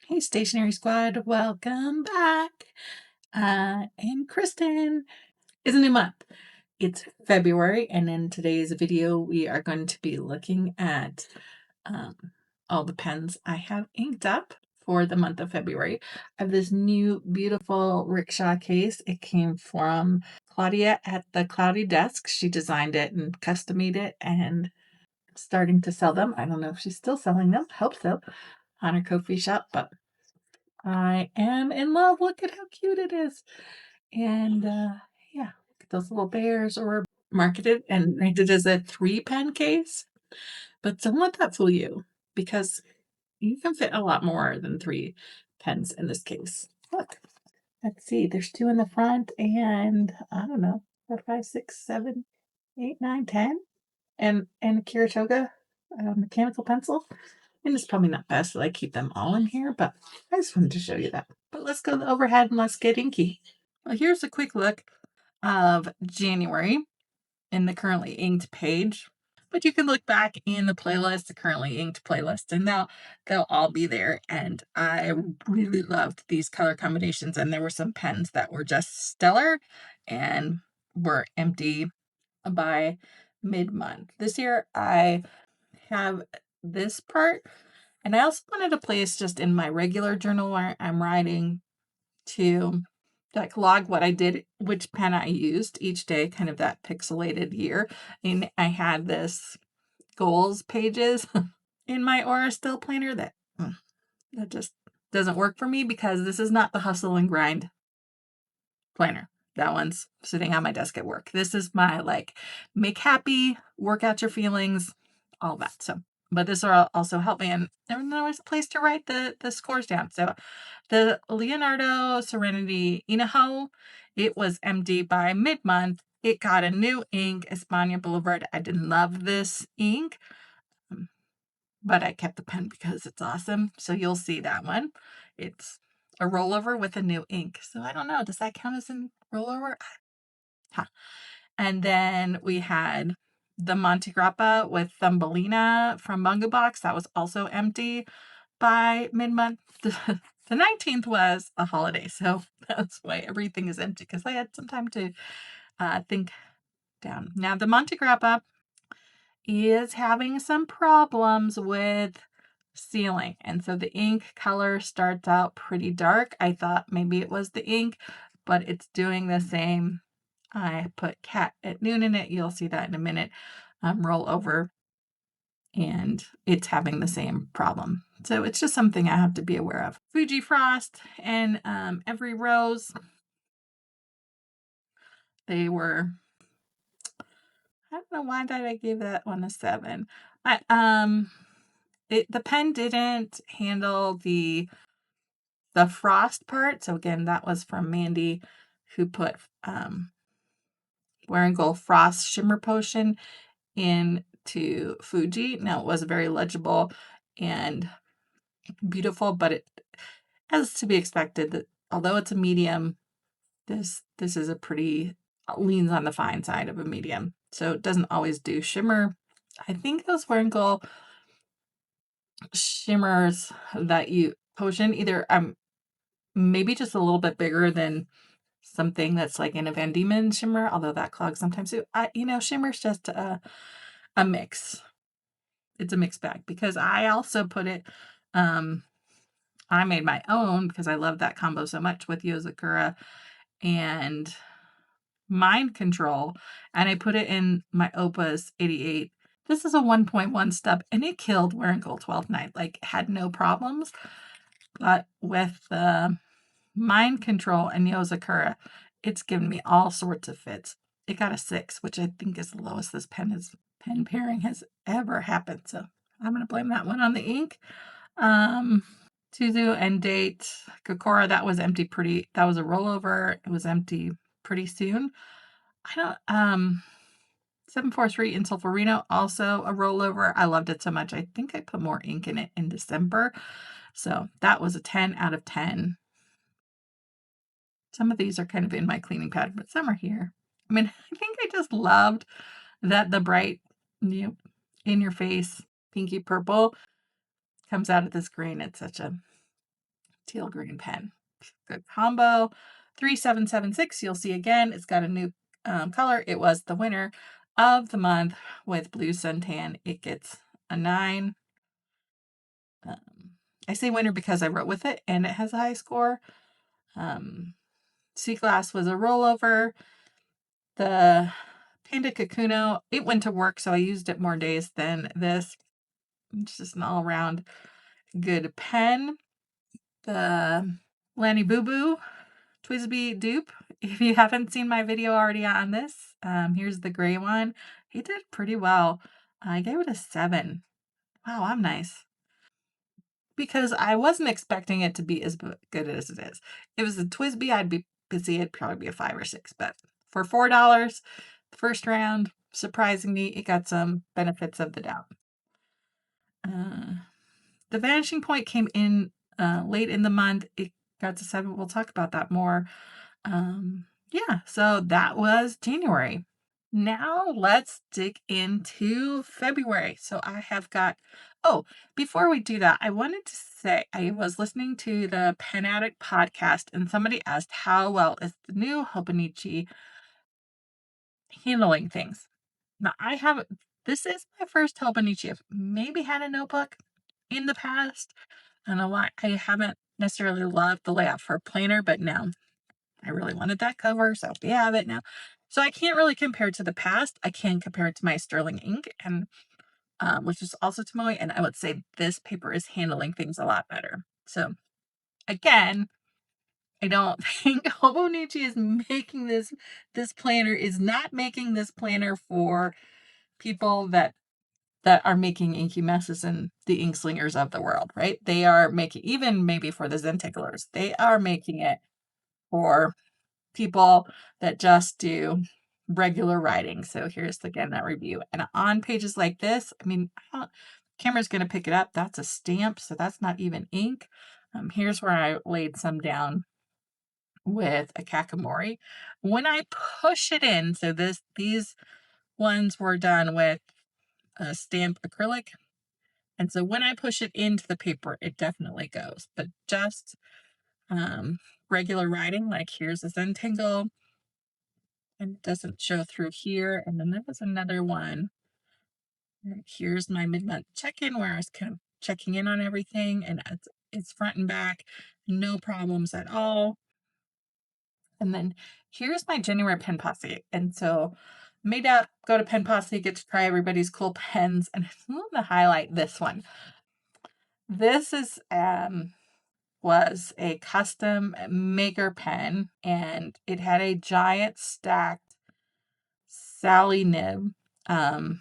Hey, Stationery Squad, welcome back. And Kristen, it's a new month. It's February, and in today's video, we are going to be looking at all the pens I have inked up for the month of February. I have this new beautiful Rickshaw case. It came from Claudia at the Cloudy Desk. She designed it and custom made it and starting to sell them. I don't know if she's still selling them. Hope so. On her Ko-fi shop, but I am in love. Look at how cute it is. And yeah, look at those little bears, or marketed and rated as a 3-pen case. But don't let that fool you, because you can fit a lot more than 3 pens in this case. Look, let's see. There's 2 in the front, and I don't know, 4, 5, 6, 7, 8, 9, 10, and a Kiritoga mechanical pencil. And it's probably not best that I keep them all in here, but I just wanted to show you that. But let's go to the overhead and let's get inky. Well, here's a quick look of January in the currently inked page. But you can look back in the playlist, the currently inked playlist, and they'll all be there. And I really loved these color combinations. And there were some pens that were just stellar and were empty by mid-month. This year I have this part, and I also wanted a place just in my regular journal where I'm writing to like log what I did, which pen I used each day, kind of that pixelated year. And I had this goals pages in my Aura Still planner that just doesn't work for me, because this is not the hustle and grind planner. That one's sitting on my desk at work. This is my like make happy, work out your feelings, all that. So, but this will also help me, and there's always a place to write the scores down. So the Leonardo Serenity Inaho, it was empty by mid-month. It got a new ink, Espana Boulevard. I didn't love this ink, but I kept the pen because it's awesome. So you'll see that one. It's a rollover with a new ink. So I don't know, does that count as a rollover? Huh. And then we had the Monte Grappa with Thumbelina from Mungo Box. That was also empty by mid-month. The 19th was a holiday, so that's why everything is empty, because I had some time to think down. Now, the Monte Grappa is having some problems with sealing, and so the ink color starts out pretty dark. I thought maybe it was the ink, but it's doing the same. I put Cat at Noon in it. You'll see that in a minute. Roll over, and it's having the same problem. So it's just something I have to be aware of. Fuji Frost and Every Rose, they were, I don't know why did I give that one a 7. But the pen didn't handle the frost part. So again, that was from Mandy, who put Wearingeul Frost Shimmer Potion into Fuji. Now, it was very legible and beautiful, but it, as to be expected, that although it's a medium, this is a pretty, leans on the fine side of a medium. So it doesn't always do shimmer. I think those Wearingeul shimmers that you potion either maybe just a little bit bigger than something that's like in a Van Dieman shimmer, although that clogs sometimes too. Shimmer's just a mix. It's a mixed bag, because I also put it, I made my own because I love that combo so much with Yozakura and Mind Control, and I put it in my Opus 88. This is a 1.1 stub, and it killed Wearingeul 12th Night, like had no problems. But with the Mind Control and Yozakura, it's given me all sorts of fits. It got a 6, which I think is the lowest this pen pairing has ever happened. So I'm going to blame that one on the ink. Tuzu and Date Kokora, that was empty that was a rollover. It was empty pretty soon. 743 in Solferino, also a rollover. I loved it so much. I think I put more ink in it in December. So that was a 10 out of 10. Some of these are kind of in my cleaning pad, but some are here. I mean, I think I just loved that the bright, in your face, pinky purple comes out of this green. It's such a teal green pen. Good combo. 3776. You'll see again, it's got a new color. It was the winner of the month with blue suntan. It gets a 9. I say winner because I wrote with it and it has a high score. Sea Glass was a rollover. The Panda Kakuno, it went to work, so I used it more days than this. It's just an all-around good pen. The Lanbitou TWSBI dupe. If you haven't seen my video already on this, here's the gray one. He did pretty well. I gave it a 7. Wow, I'm nice. Because I wasn't expecting it to be as good as it is. If it was a TWSBI, I'd be busy. It'd probably be a 5 or 6. But for $4, the first round, surprisingly, it got some benefits of the doubt. The Vanishing Point came in late in the month. It got to 7. We'll talk about that more. Yeah, so that was January. Now let's dig into February. So I have got, before we do that, I wanted to say I was listening to the Pen Addict podcast and somebody asked how well is the new Hobonichi handling things. Now this is my first Hobonichi. I've maybe had a notebook in the past. I don't know why I haven't necessarily loved the layout for a planner, but now I really wanted that cover, so we have it now. So I can't really compare it to the past. I can compare it to my Sterling ink, and which is also Tomoe, and I would say this paper is handling things a lot better. So again, I don't think Hobonichi is making this planner is not making this planner for people that are making inky messes and the ink slingers of the world, right? They are making, even maybe for the Zentanglers, they are making it for people that just do regular writing. So here's again that review. And on pages like this, I mean, camera's going to pick it up. That's a stamp, so that's not even ink. Here's where I laid some down with a Kakamori. When I push it in, so these ones were done with a stamp acrylic. And so when I push it into the paper, it definitely goes. But just regular writing, like here's a Zentangle, and it doesn't show through here. And then there was another one. Here's my mid-month check-in where I was kind of checking in on everything, and it's front and back, no problems at all. And then here's my January pen posse. And so made up, go to Pen Posse, get to try everybody's cool pens, and I want to highlight this one. This is was a custom maker pen, and it had a giant stacked Sally nib. I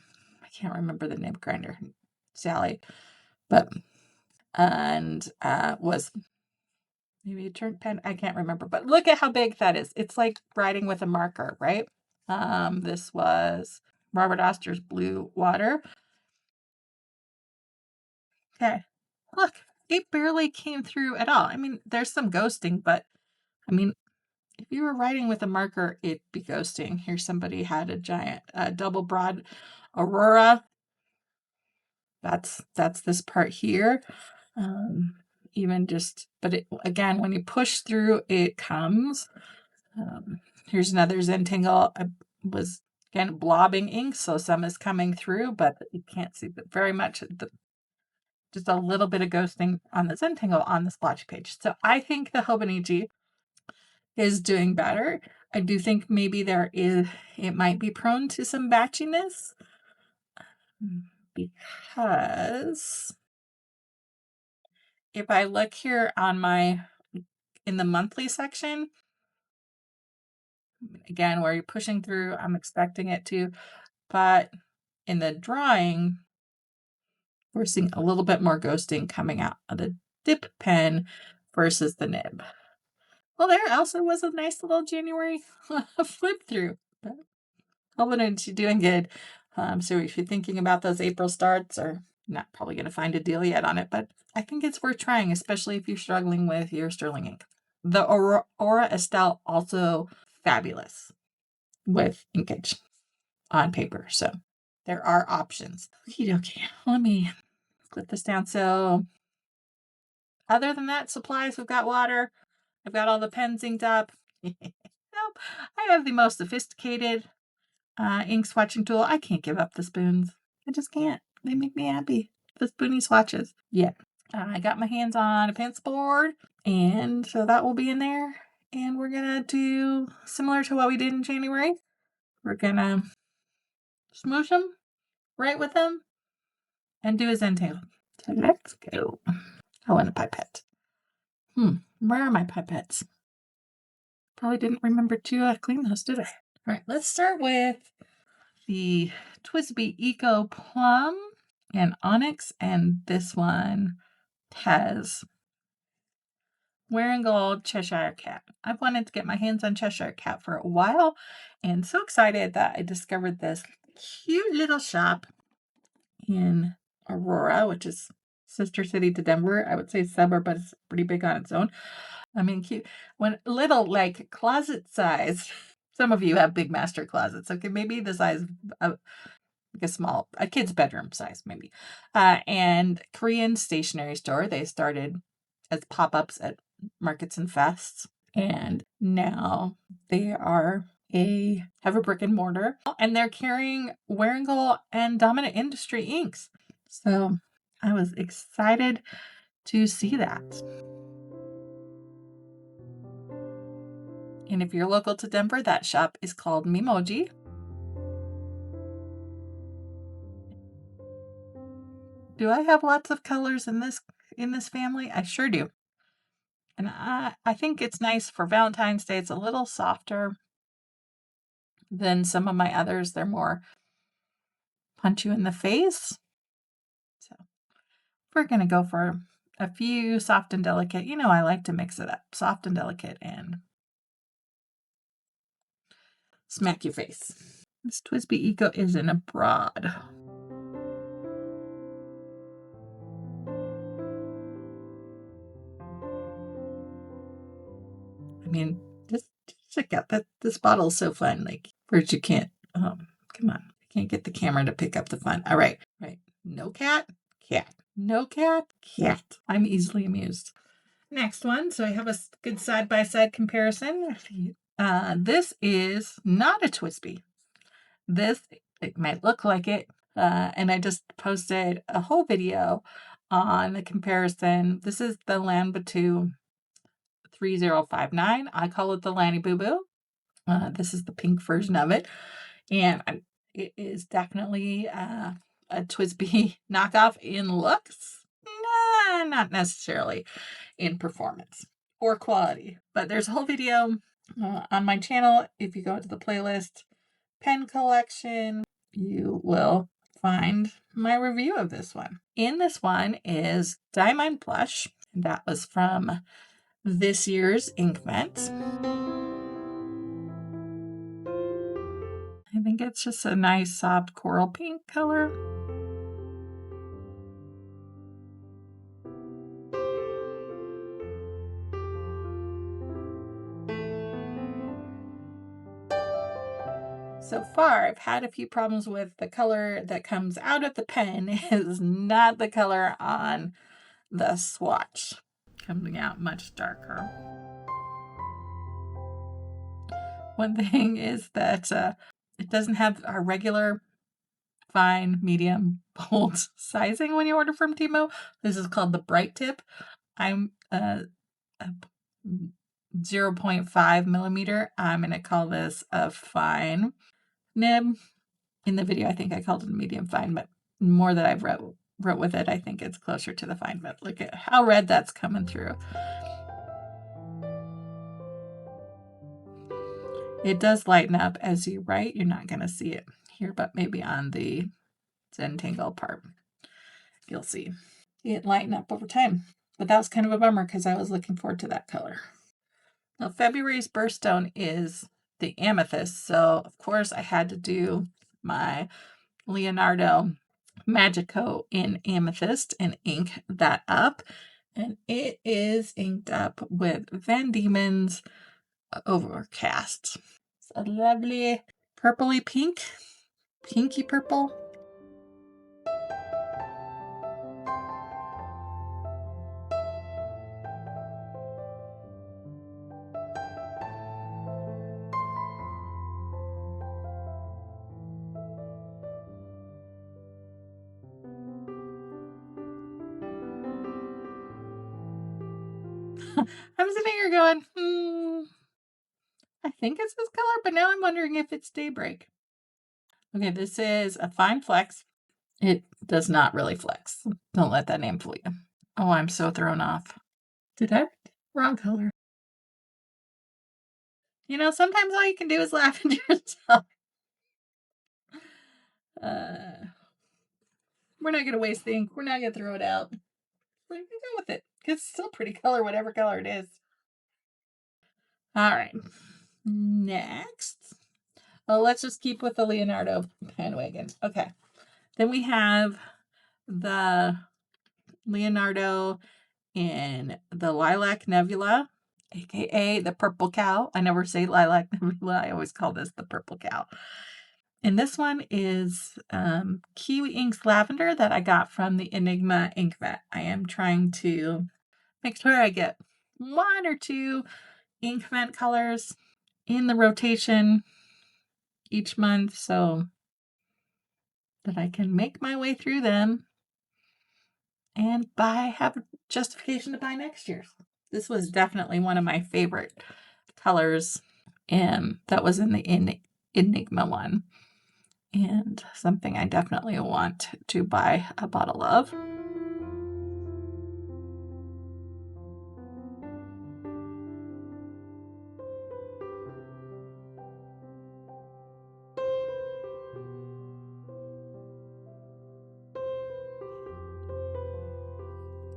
can't remember the nib grinder, Sally, but was maybe a turned pen. I can't remember, but look at how big that is. It's like writing with a marker, right? This was Robert Oster's Blue Water. Okay, look, it barely came through at all. I mean, there's some ghosting, but I mean, if you were writing with a marker, it'd be ghosting. Here, somebody had a giant double broad Aurora. That's this part here. Even just, but it, again, when you push through, it comes. Here's another Zentangle. I was again blobbing ink, so some is coming through, but you can't see very much. Just a little bit of ghosting on the Zentangle on the splotch page. So I think the Hobonichi is doing better. I do think maybe it might be prone to some batchiness because if I look here on in the monthly section, again, where you're pushing through, I'm expecting it to, but in the drawing, we're seeing a little bit more ghosting coming out of the dip pen versus the nib. Well, there also was a nice little January flip through. Hobonichi doing good. So if you're thinking about those April starts, or not probably going to find a deal yet on it, but I think it's worth trying, especially if you're struggling with your Sterling ink. The Aura Estelle also fabulous with inkage on paper. So there are options. Okay, let me flip this down. So Other than that, supplies, we've got water. I've got all the pens inked up. Nope. I have the most sophisticated ink swatching tool. I can't give up the spoons. I just can't. They make me happy. The spoony swatches. Yeah. I got my hands on a pencil board, and so that will be in there. And we're going to do similar to what we did in January. We're going to smoosh them, write with them, and do a Zentangle. So let's go. Oh, and a pipette. Where are my pipettes? Probably didn't remember to clean those, did I? All right, let's start with the TWSBI Eco Plum and Onyx, and this one has Wearingeul Cheshire Cat. I've wanted to get my hands on Cheshire Cat for a while, and so excited that I discovered this cute little shop in Aurora, which is sister city to Denver. I would say suburb, but it's pretty big on its own. I mean, cute. When little, like closet size. Some of you have big master closets. Okay, maybe the size of like a kid's bedroom size, maybe. And Korean stationery store. They started as pop-ups at markets and fests, and now they have a brick and mortar, and they're carrying Wearingeul and Dominant Industry inks. So I was excited to see that. And if you're local to Denver, that shop is called Memoji. Do I have lots of colors in this family? I sure do. And I think it's nice for Valentine's Day. It's a little softer than some of my others. They're more punch you in the face. So we're going to go for a few soft and delicate. You know, I like to mix it up. Soft and delicate and smack your face. This TWSBI Eco is in a broad. I mean, just check out this bottle is so fun. Like, first you can't, come on, I can't get the camera to pick up the fun. All right, right. No cat, cat. No cat, cat. I'm easily amused. Next one. So I have a good side-by-side comparison. This is not a TWSBI. It might look like it. And I just posted a whole video on the comparison. This is the Lanbitou 3059. I call it the Lanny Boo Boo. This is the pink version of it. And it is definitely a TWSBI knockoff in looks. Nah, not necessarily in performance or quality. But there's a whole video on my channel. If you go to the playlist pen collection, you will find my review of this one. In this one is Diamine Blush. That was from this year's Inkment. I think it's just a nice soft coral pink color. So far, I've had a few problems with the color that comes out of the pen is not the color on the swatch. Coming out much darker. One thing is that it doesn't have our regular fine, medium, bold sizing when you order from Temu. This is called the Bright Tip. I'm 0.5 millimeter. I'm going to call this a fine nib. In the video, I think I called it a medium fine, but more that I've wrote with it, I think it's closer to the fine. But look at how red that's coming through. It does lighten up as you write. You're not going to see it here, but maybe on the Zentangle part, you'll see it lighten up over time. But that was kind of a bummer because I was looking forward to that color. Now, February's birthstone is the Amethyst, so of course I had to do my Leonardo Magico in Amethyst and ink that up. And it is inked up with Van Dieman's Overcast. It's a lovely purpley pink, pinky purple. I'm sitting here going, I think it's this color, but now I'm wondering if it's Daybreak. Okay, this is a fine flex. It does not really flex. Don't let that name fool you. Oh, I'm so thrown off. Did I? Wrong color. You know, sometimes all you can do is laugh at yourself. We're not going to waste the ink. We're not going to throw it out. We're going to go with it. It's still pretty color, whatever color it is. All right. Next. Oh, let's just keep with the Leonardo bandwagon. Okay. Then we have the Leonardo in the Lilac Nebula, aka the Purple Cow. I never say Lilac Nebula. I always call this the Purple Cow. And this one is Kiwi Ink's Lavender that I got from the Enigma ink vet. I am trying to make sure I get 1 or 2 ink vet colors in the rotation each month so that I can make my way through them and have a justification to buy next year's. This was definitely one of my favorite colors, and that was in the Enigma one, and something I definitely want to buy a bottle of.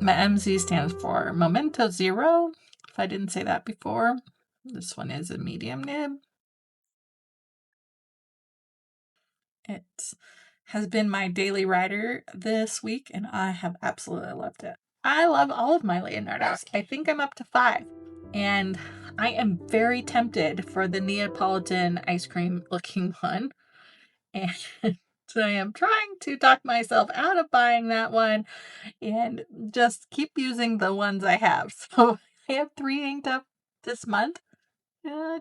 My MZ stands for Momento Zero, if I didn't say that before. This one is a medium nib. It has been my daily rider this week, and I have absolutely loved it. I love all of my Leonardos. I think I'm up to 5. And I am very tempted for the Neapolitan ice cream looking one. And so I am trying to talk myself out of buying that one and just keep using the ones I have. So I have 3 inked up this month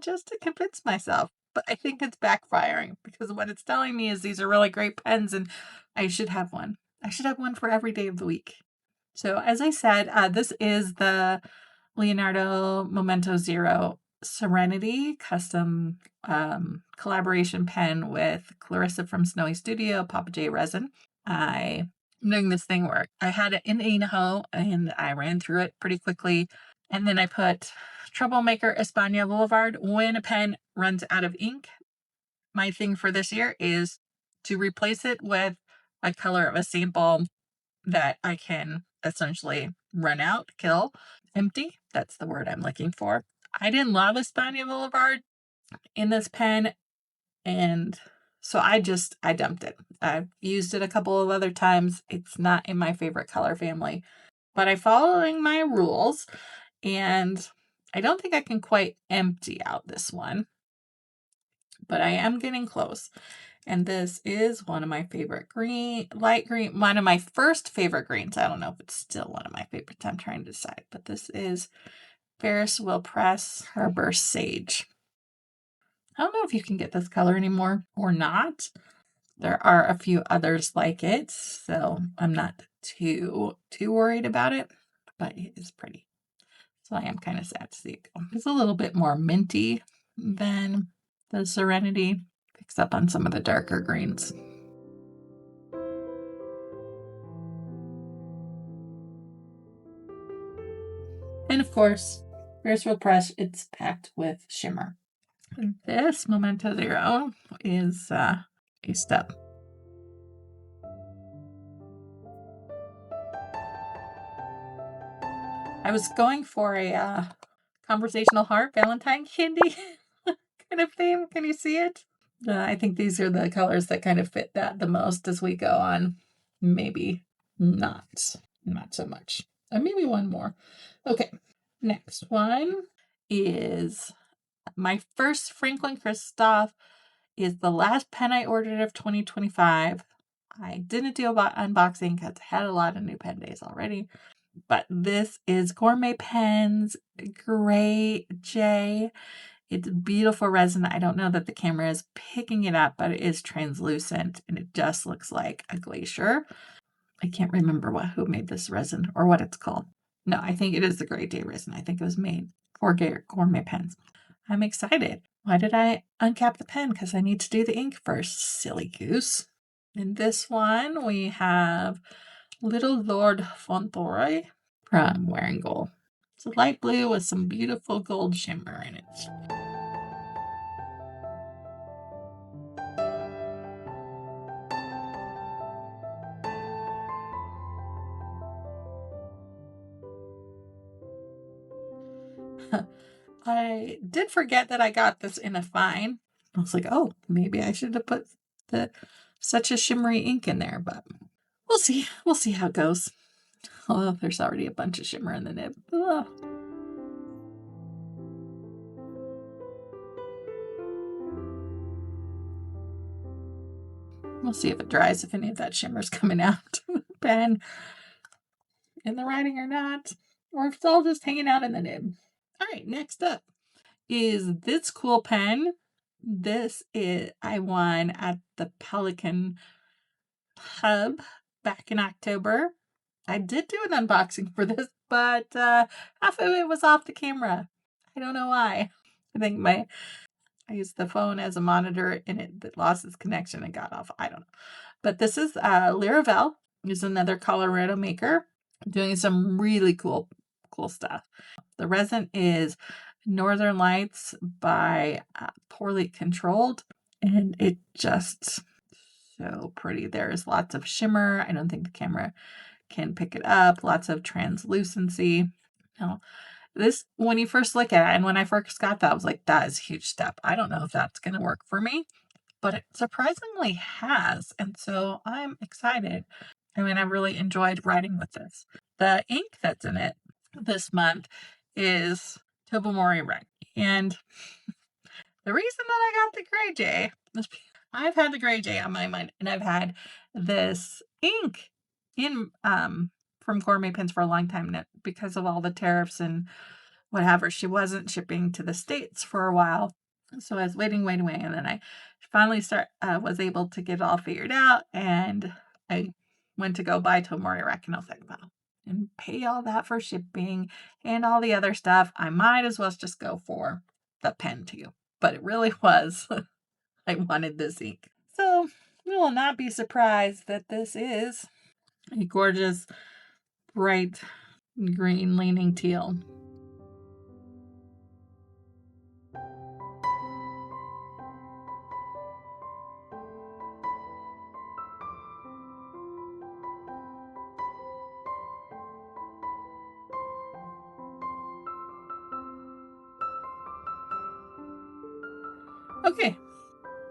just to convince myself. But I think it's backfiring because what it's telling me is these are really great pens and I should have one. I should have one for every day of the week. So as I said, this is the Leonardo Momento Zero Serenity custom collaboration pen with Clarissa from Snowy Studio, Papa J Resin. I'm doing this thing where I had it in Idaho and I ran through it pretty quickly. And then I put Troublemaker España Boulevard. When a pen runs out of ink, my thing for this year is to replace it with a color of a sample that I can essentially run out, kill, empty. That's the word I'm looking for. I didn't love España Boulevard in this pen, and so I dumped it. I've used it a couple of other times. It's not in my favorite color family, but I'm following my rules, and I don't think I can quite empty out this one, but I am getting close. And this is one of my favorite light green, one of my first favorite greens. I don't know if it's still one of my favorites. I'm trying to decide, but this is Ferris Will Press Harbor Sage. I don't know if you can get this color anymore or not. There are a few others like it, so I'm not too worried about it, but it is pretty. So I am kind of sad to see it go. It's a little bit more minty than the Serenity. Picks up on some of the darker greens. And of course, Ferris Wheel Press, it's packed with shimmer. And this Momento Zero is a step. I was going for a conversational heart Valentine candy kind of theme. Can you see it? I think these are the colors that kind of fit that the most as we go on. Maybe not so much. Maybe one more. Okay, next one is my first Franklin Cristoph. Is the last pen I ordered of 2025. I didn't do about unboxing because I had a lot of new pen days already. But this is Gourmet Pens Gray J. It's beautiful resin. I don't know that the camera is picking it up, but it is translucent and it just looks like a glacier. I can't remember who made this resin or what it's called. No, I think it is the Great Day Resin. I think it was made for Gourmet pens. I'm excited. Why did I uncap the pen? Because I need to do the ink first. Silly goose. In this one, we have Little Lord Fauntleroy from Wearingeul. It's a light blue with some beautiful gold shimmer in it. I did forget that I got this in a fine. I was like, oh, maybe I should have put such a shimmery ink in there, but we'll see. We'll see how it goes. Oh, there's already a bunch of shimmer in the nib. Ugh. We'll see if it dries, if any of that shimmer's coming out of the pen in the writing or not, or if it's all just hanging out in the nib. All right, next up is this cool pen. This is I won at the Pelican Hub back in October. I did do an unboxing for this, but half of it was off the camera. I don't know why. I think I used the phone as a monitor and it lost its connection and got off. I don't know. But this is Lyravelle, is another Colorado maker doing some really cool stuff. The resin is Northern Lights by Poorly Controlled, and it just so pretty. There's lots of shimmer. I don't think the camera can pick it up. Lots of translucency. Now, this, when you first look at it, and when I first got that, I was like, that is a huge step. I don't know if that's going to work for me, but it surprisingly has. And so I'm excited. I mean, I really enjoyed writing with this. The ink that's in it this month is Tobomori Red. And the reason that I got the Gray J is I've had the Gray J on my mind, and I've had this ink in from Gourmet Pens for a long time now because of all the tariffs and whatever. She wasn't shipping to the States for a while. So I was waiting, and then I finally was able to get it all figured out, and I went to go buy Tomori Rack, and I was like, wow, and pay all that for shipping and all the other stuff. I might as well just go for the pen too. But it really was. I wanted this ink. So you will not be surprised that this is a gorgeous, bright green leaning teal. Okay,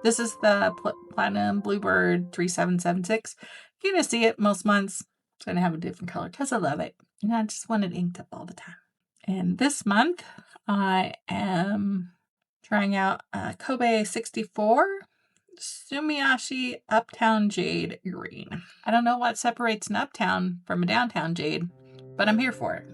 this is the Platinum Bluebird 3776. You're going to see it most months. It's going to have a different color because I love it. And I just want it inked up all the time. And this month, I am trying out Kobe 64 Sumiyoshi Uptown Jade Green. I don't know what separates an uptown from a downtown jade, but I'm here for it.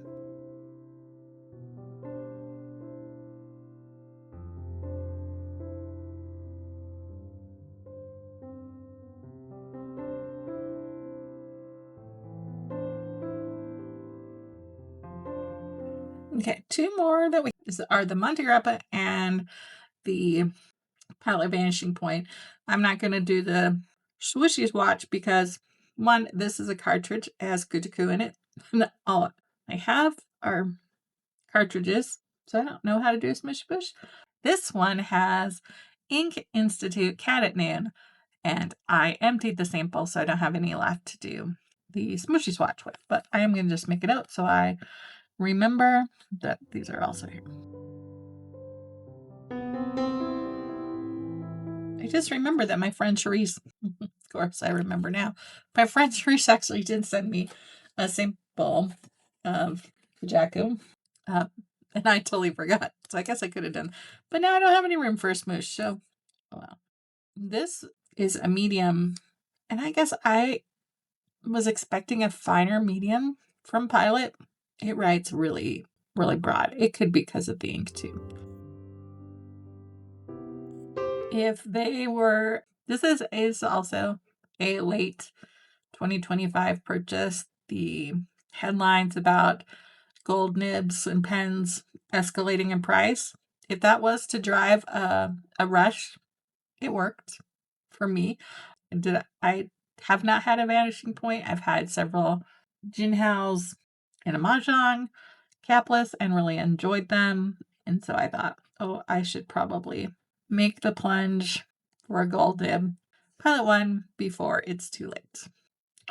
Okay, two more that are the Monte Grappa and the Palette Vanishing Point. I'm not going to do the swooshy swatch because, one, this is a cartridge. It has Kutuku in it. All I have are cartridges, so I don't know how to do a smushy push. This one has Ink Institute Cat at Noon, and I emptied the sample, so I don't have any left to do the smushy swatch with. But I am going to just make it out so I remember that these are also here. I just remember that my friend Charisse, of course I remember now, my friend Charisse actually did send me a sample of Jaco, and I totally forgot. So I guess I could have done, but now I don't have any room for a smoosh. So, oh well. This is a medium, and I guess I was expecting a finer medium from Pilot. It writes really, really broad. It could be because of the ink too. If they were, this is also a late 2025 purchase. The headlines about gold nibs and pens escalating in price. If that was to drive a rush, it worked for me. I have not had a vanishing point. I've had several Jinhaos and a Mahjong capless and really enjoyed them. And so I thought, oh, I should probably make the plunge for a gold nib pilot one before it's too late.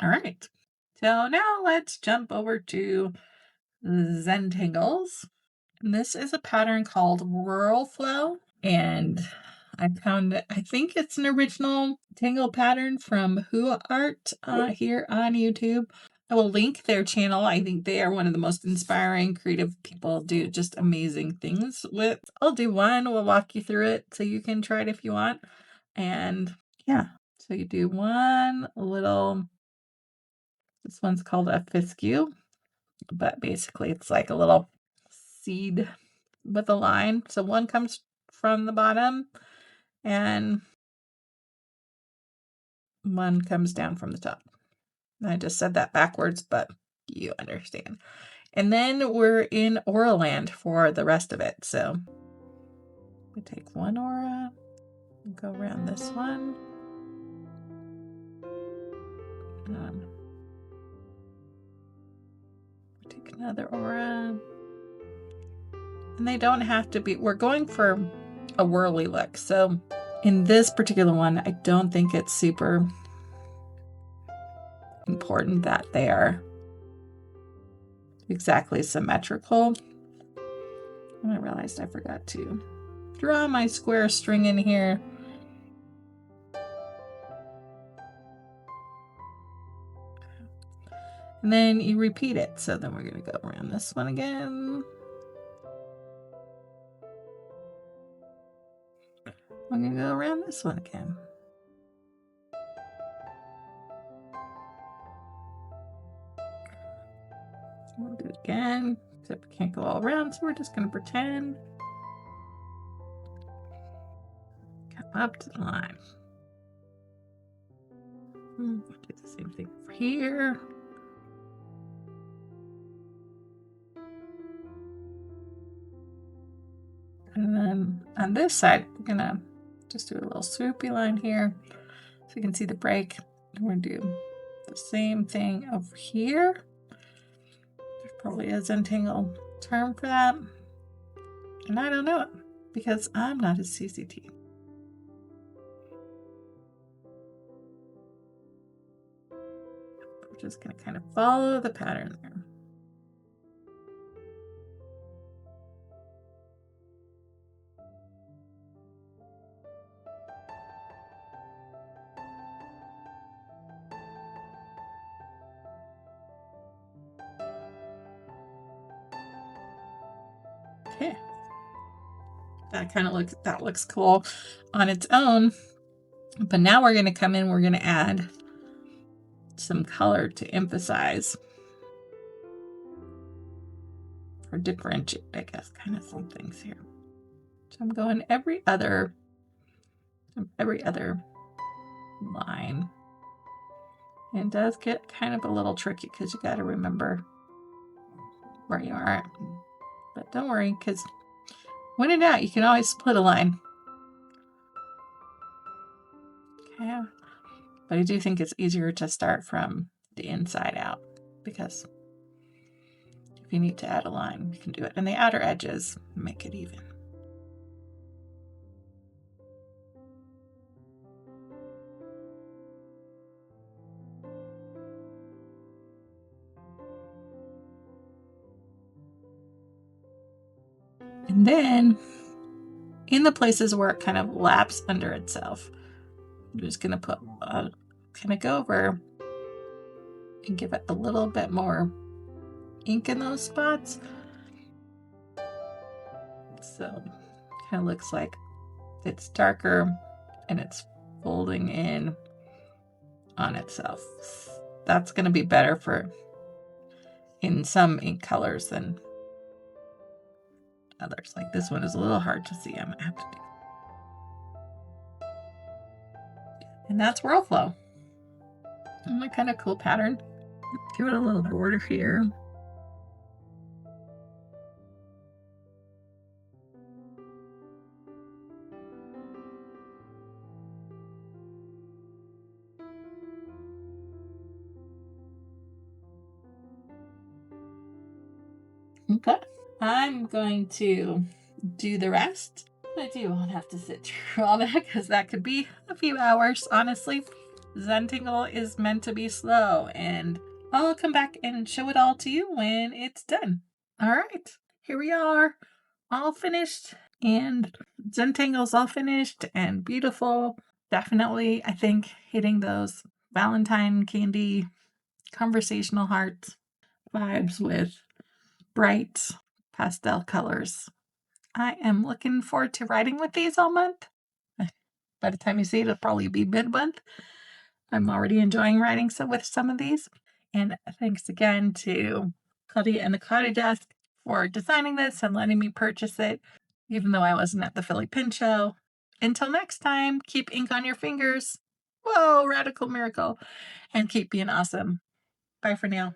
All right. So now let's jump over to Zentangles. And this is a pattern called WhirlFlow. And I found it, I think it's an original tangle pattern from Who Art here on YouTube. I will link their channel. I think they are one of the most inspiring, creative people, do just amazing things with. I'll do one. We'll walk you through it so you can try it if you want. And yeah, so you do one little, this one's called a fiscue, but basically it's like a little seed with a line. So one comes from the bottom and one comes down from the top. I just said that backwards, but you understand. And then we're in Aura Land for the rest of it. So we take one aura, go around this one. Take another aura. And they don't have to be, we're going for a whirly look. So in this particular one, I don't think it's super important that they are exactly symmetrical. And I realized I forgot to draw my square string in here. And then you repeat it. So then we're going to go around this one again. We're going to go around this one again. We'll do it again, except we can't go all around, so we're just going to pretend. Come up to the line. We'll do the same thing over here. And then on this side, we're going to just do a little swoopy line here so you can see the break. And we're going to do the same thing over here. There's probably a Zentangle term for that. And I don't know it because I'm not a CCT. We're just going to kind of follow the pattern there. Okay. That looks cool on its own. But now we're going to come in, we're going to add some color to emphasize or differentiate, I guess, kind of some things here. So I'm going every other line. And it does get kind of a little tricky because you got to remember where you are. But don't worry, because when in doubt, you can always split a line. Okay. But I do think it's easier to start from the inside out because if you need to add a line, you can do it. And the outer edges make it even. And then in the places where it kind of laps under itself, I'm just going to put kind of go over and give it a little bit more ink in those spots. So it kind of looks like it's darker and it's folding in on itself. That's going to be better for in some ink colors than others. Like this one is a little hard to see. I'm going to have to do. And that's WhirlFlow. And a kind of cool pattern. Give it a little border here. Okay. I'm going to do the rest. I do won't have to sit through all that because that could be a few hours, honestly. Zentangle is meant to be slow, and I'll come back and show it all to you when it's done. All right, here we are, all finished, and Zentangle's all finished and beautiful. Definitely, I think hitting those Valentine candy conversational hearts vibes with bright pastel colors. I am looking forward to writing with these all month. By the time you see it, it'll probably be mid-month. I'm already enjoying writing with some of these. And thanks again to Claudia and the Claudia Desk for designing this and letting me purchase it, even though I wasn't at the Philly Pin Show. Until next time, keep ink on your fingers. Whoa, radical miracle. And keep being awesome. Bye for now.